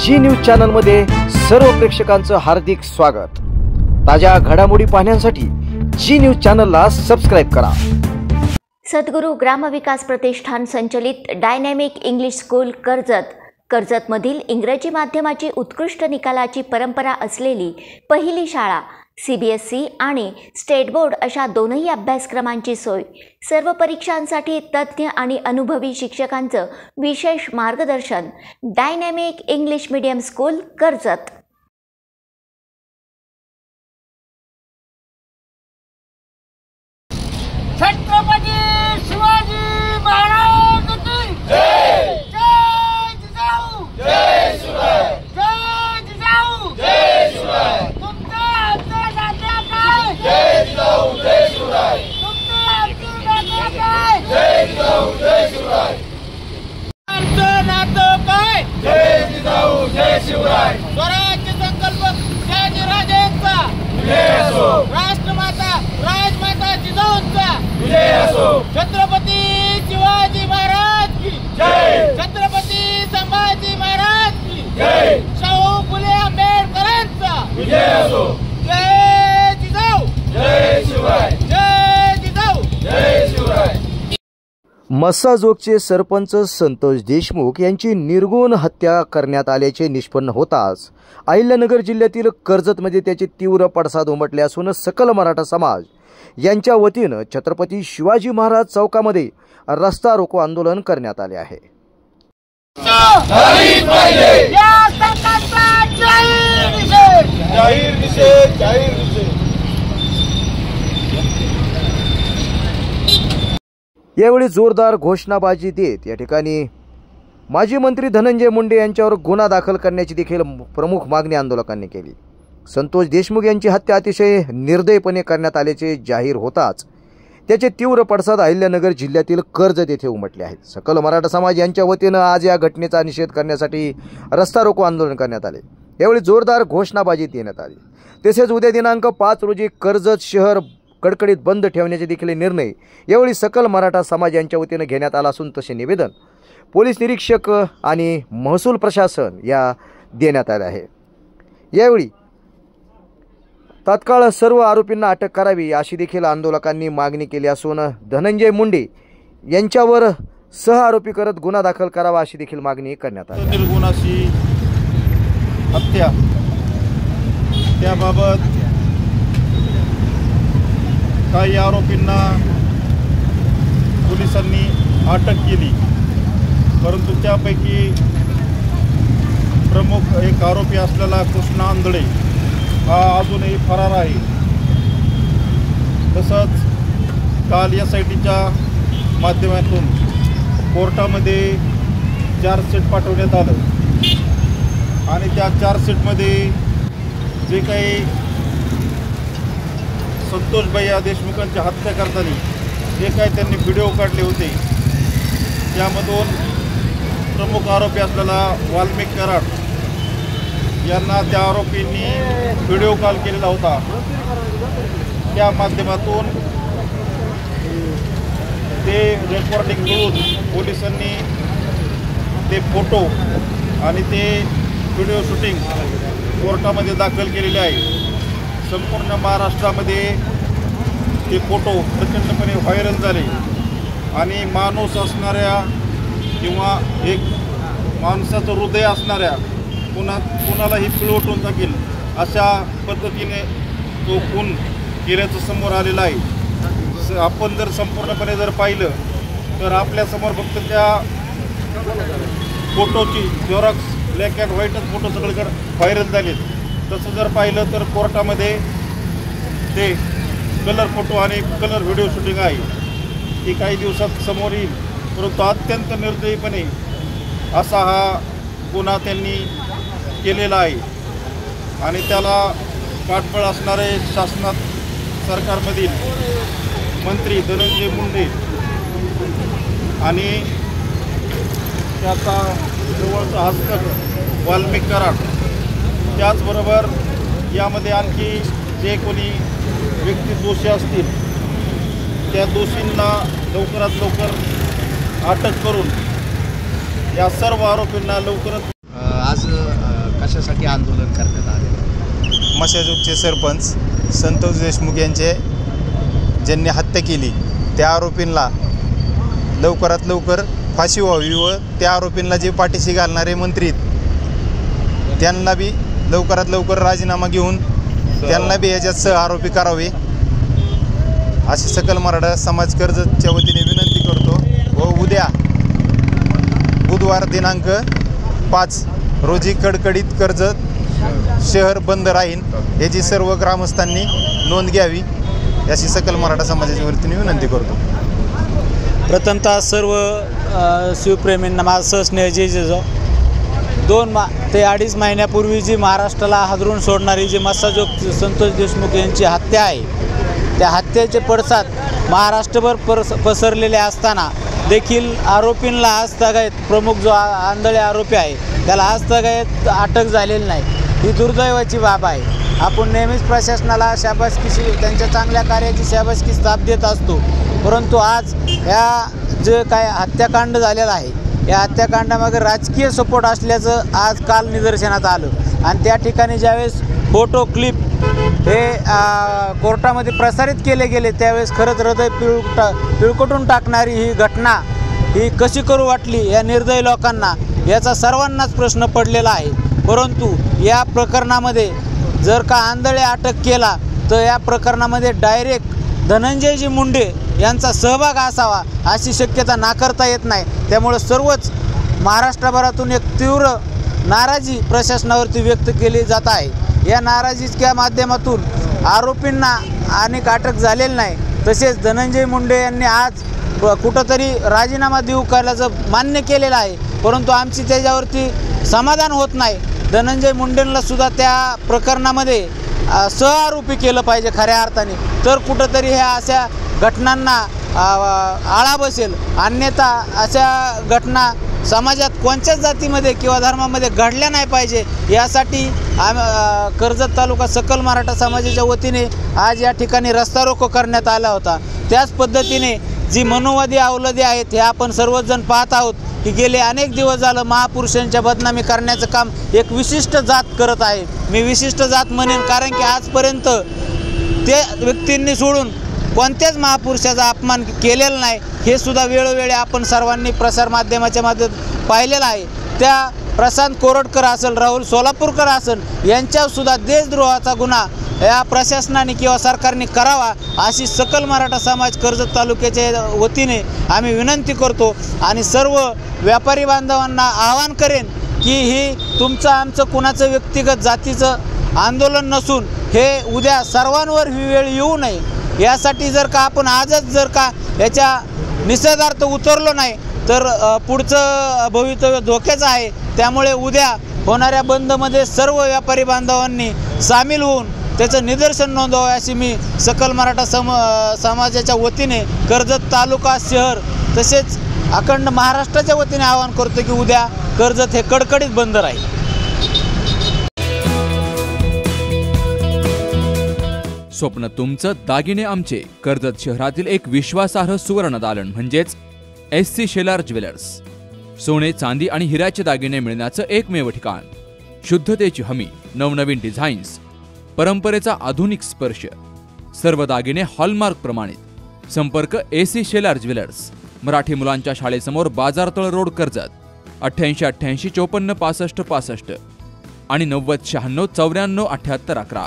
जी news channel मध्ये सर्व प्रेक्षकांचं हार्दिक स्वागत। ताज्या घडामोडी पाहण्यासाठी जी न्यूज चॅनलला सबस्क्राइब करा। सद्गुरू ग्रामविकास प्रतिष्ठान संचलित डायनॅमिक इंग्लिश स्कूल कर्जतमधील इंग्रजी माध्यमाची उत्कृष्ट निकालाची परंपरा असलेली पहिली शाळा CBSE आणि स्टेट बोर्ड अशा दोनही अभ्यासक्रमांची सोय, सर्व परीक्षांसाठी तज्ञ आणि अनुभवी शिक्षकांचं विशेष मार्गदर्शन। Dynamic English medium school Karjat. Chhatrapati Shivaji Maharaj की जय। जय जिजाऊ, जय शिवराय। जय जिजाऊ, जय शिवराय। तुमचे आमचे नाते काय? जय जिजाऊ, जय शिवराय। तुमचे आमचे नाते काय? जय जिजाऊ, जय शिवराय। आमचं नातं काय? जय जिजाऊ, जय शिवराय। स्वराज्य संकल्प शहाजीराजेंचा विजय असो। राष्ट्रमाता राजमाता जिजाऊंचा विजय असो। छत्रपती शिवाजी महाराज की जय। छत्रपती संभाजी महाराज की जय। शाहू फुले आंबेडकरांचा विजय असो। जय जिजाऊ, जय शिवराय। जय जिजाऊ, जय शिवराय। मस्साजोगचे सरपंच संतोष देशमुख यांची निर्गुण हत्या करण्यात आल्याचे निष्पन्न होताच अहिल्यानगर जिल्ह्यातील कर्जतमध्ये त्याचे तीव्र पडसाद उमटले असून सकल मराठा समाज यांच्या वतीनं छत्रपती शिवाजी महाराज चौकामध्ये रस्ता रोको आंदोलन करण्यात आले आहे। यावेळी जोरदार घोषणाबाजी देत या ठिकाणी माजी मंत्री धनंजय मुंडे यांच्यावर गुन्हा दाखल करण्याची देखील प्रमुख मागणी आंदोलकांनी केली। संतोष देशमुख यांची हत्या अतिशय निर्दयपणे करण्यात आल्याचे जाहीर होताच त्याचे तीव्र पडसाद अहिल्यानगर जिल्ह्यातील कर्जत येथे उमटले आहेत। सकल मराठा समाज यांच्या वतीनं आज या घटनेचा निषेध करण्यासाठी रस्ता रोको आंदोलन करण्यात आले। यावेळी जोरदार घोषणाबाजी देण्यात आली। तसेच उद्या दिनांक 5 रोजी कर्जत शहर कडकडीत बंद ठेवण्याचे देखील निर्णय यावेळी सकल मराठा समाज यांच्या वतीनं घेण्यात आला असून तसे निवेदन पोलीस निरीक्षक आणि महसूल प्रशासन या देण्यात आले आहे। यावेळी तात्काळ सर्व आरोपींना अटक करावी अशी देखील आंदोलकांनी मागणी केली असून धनंजय मुंडे यांच्यावर सह आरोपी करत गुन्हा दाखल करावा अशी देखील मागणी करण्यात आली। निर्गुणाची हत्या त्याबाबत काही आरोपींना पोलिसांनी अटक केली, परंतु त्यापैकी प्रमुख एक आरोपी असलेला कृष्णा आंधळे हा अजूनही फरार आहे। तसंच काल SITच्या माध्यमातून कोर्टामध्ये चार्जशीट पाठवण्यात आलं आणि त्या चार्जशीटमध्ये जे काही संतोष भैया देशमुखांची हत्या करताना जे काही त्यांनी व्हिडिओ काढले होते त्यामधून प्रमुख आरोपी असलेला वाल्मिक कराड यांना त्या आरोपींनी व्हिडिओ कॉल केलेला होता। त्या माध्यमातून ते रेकॉर्डिंग करून पोलिसांनी ते फोटो आणि ते व्हिडिओ शूटिंग कोर्टामध्ये दाखल केलेले आहे। संपूर्ण महाराष्ट्रामध्ये ते फोटो प्रचंडपणे व्हायरल झाले आणि माणूस असणाऱ्या किंवा एक माणसाचं हृदय असणाऱ्या कुणालाही पिळवटून टाकेल अशा पद्धतीने तो खून केल्याचं समोर आलेला आहे। आपण जर संपूर्णपणे जर पाहिलं तर आपल्यासमोर फक्त त्या फोटोची झेरॉक्स ब्लॅक अँड व्हाईटच फोटो सगळीकडे व्हायरल झालेत। तसं जर पाहिलं तर कोर्टामध्ये ते कलर फोटो आणि कलर व्हिडिओ शूटिंग आहे ती काही दिवसात समोर येईल, परंतु अत्यंत निर्दयीपणे असा हा गुन्हा त्यांनी केलेला आहे आणि त्याला पाठबळ असणारे शासनात सरकारमधील मंत्री धनंजय मुंडे आणि त्याचा जवळचा हस्तक वाल्मिक कराड, त्याचबरोबर यामध्ये आणखी जे कोणी व्यक्ती दोषी असतील त्या दोषींना लवकरात लवकर अटक करून या सर्व आरोपींना लवकरच आज कशासाठी आंदोलन करण्यात आले? मशाजोगचे सरपंच संतोष देशमुख यांचे ज्यांनी हत्या केली त्या आरोपींना लवकरात लवकर फाशी व्हावी व त्या आरोपींना जे पाठीशी घालणारे मंत्री त्यांना बी लवकरात लवकर राजीनामा घेऊन त्यांना बी याच्यात सह आरोपी करावे अशी सकल मराठा समाज कर्जतच्या वतीने विनंती करतो व उद्या बुधवार दिनांक 5 रोजी कडकडीत कर्जत शहर बंद राहील याची सर्व ग्रामस्थांनी नोंद घ्यावी अशी सकल मराठा समाजाच्या वतीने विनंती करतो. प्रथमतः सर्व शिवप्रेमींना माझा सहस्नेह जय जिजाऊ. 2 ते 2.5 महिन्यापूर्वी जी महाराष्ट्राला हादरून सोडणारी जी मस्साजोग संतोष देशमुख यांची हत्या आहे त्या हत्येचे पडसाद महाराष्ट्रभर पसरलेले असताना देखील आरोपींना आजतागायत प्रमुख जो आंधळे आरोपी आहे त्याला आजतागायत अटक झालेली नाही. ही दुर्दैवाची बाब आहे. आपण नेहमीच प्रशासनाला शाबासकीची त्यांच्या चांगल्या कार्याची शाबासकी स्थाप देत असतो, परंतु आज ह्या जे काय हत्याकांड झालेलं आहे या हत्याकांडामागे राजकीय सपोर्ट असल्याचं आज काल निदर्शनात आलं आणि त्या ठिकाणी ज्यावेळेस फोटो क्लिप हे कोर्टामध्ये प्रसारित केले गेले त्यावेळेस खरंच हृदय पिळकटून टाकणारी ही घटना ही कशी करू वाटली या निर्दयी लोकांना याचा सर्वांनाच प्रश्न पडलेला आहे. परंतु या प्रकरणामध्ये जर का आंधळे अटक केला तर या प्रकरणामध्ये डायरेक्ट धनंजयजी मुंडे यांचा सहभाग असावा अशी शक्यता नाकारता येत नाही. त्यामुळे सर्वच महाराष्ट्रभरातून एक तीव्र नाराजी प्रशासनावरती व्यक्त केली जात आहे. या नाराजीच्या माध्यमातून आरोपींना अनेक अटक झालेली नाही. तसेच धनंजय मुंडे यांनी आज कुठंतरी राजीनामा देऊ करायचं मान्य केलेलं आहे, परंतु आमची त्याच्यावरती समाधान होत नाही. धनंजय मुंडेंना सुद्धा त्या प्रकरणामध्ये सहआरोपी केलं पाहिजे खऱ्या अर्थाने, तर कुठंतरी ह्या अशा घटनांना आळा बसेल. अन्यथा अशा घटना समाजात कोणत्याच जातीमध्ये किंवा धर्मामध्ये घडल्या नाही पाहिजे यासाठी कर्जत तालुका सकल मराठा समाजाच्या वतीने आज या ठिकाणी रस्ता रोको करण्यात आला होता. त्याच पद्धतीने जी मनोवादी अवलंबी आहेत हे आपण सर्वजण पाहत आहोत की गेले अनेक दिवस झालं महापुरुषांच्या बदनामी करण्याचं काम एक विशिष्ट जात करत आहे. मी विशिष्ट जात म्हणेन कारण की आजपर्यंत ते व्यक्तींनी सोडून कोणत्याच महापुरुषाचा अपमान केलेला नाही हे सुद्धा वेळोवेळी आपण सर्वांनी प्रसारमाध्यमाच्या माध्यमातून पाहिलेलं आहे. त्या प्रशांत कोरटकर असेल, राहुल सोलापूरकर असेल यांच्यावरसुद्धा देशद्रोहाचा गुन्हा या प्रशासनाने किंवा सरकारने करावा अशी सकल मराठा समाज कर्जत तालुक्याच्या वतीने आम्ही विनंती करतो आणि सर्व व्यापारी बांधवांना आवाहन करेन की ही तुमचं आमचं कुणाचं व्यक्तिगत जातीचं आंदोलन नसून हे उद्या सर्वांवर ही वेळ येऊ नये यासाठी जर का आपण आजच जर का याच्या निषेधार्थ उतरलो नाही तर पुढचं भवितव्य धोक्याचं आहे. त्यामुळे उद्या होणाऱ्या बंदमध्ये सर्व व्यापारी बांधवांनी सामील होऊन त्याचं निदर्शन नोंदवावं अशी मी सकल मराठा समाजाच्या वतीने कर्जत तालुका शहर तसेच अखंड महाराष्ट्राच्या वतीने आवाहन करतो की उद्या कर्जत हे कडकडीत बंद राहील. स्वप्न तुमचं दागिने आमचे. कर्जत शहरातील एक विश्वासार्ह सुवर्ण दालन म्हणजेच SC शेलार ज्वेलर्स. सोने, चांदी आणि हिऱ्याचे दागिने मिळण्याचं एकमेव ठिकाण. शुद्धतेची हमी, नवनवीन डिझाईन्स, परंपरेचा आधुनिक स्पर्श, सर्व दागिने हॉलमार्क प्रमाणित. संपर्क AC शेलार ज्वेलर्स, मराठी मुलांच्या शाळेसमोर, बाजारतळ रोड, कर्जत. 88 88 54 65 65 आणि 90 96 94 78 11.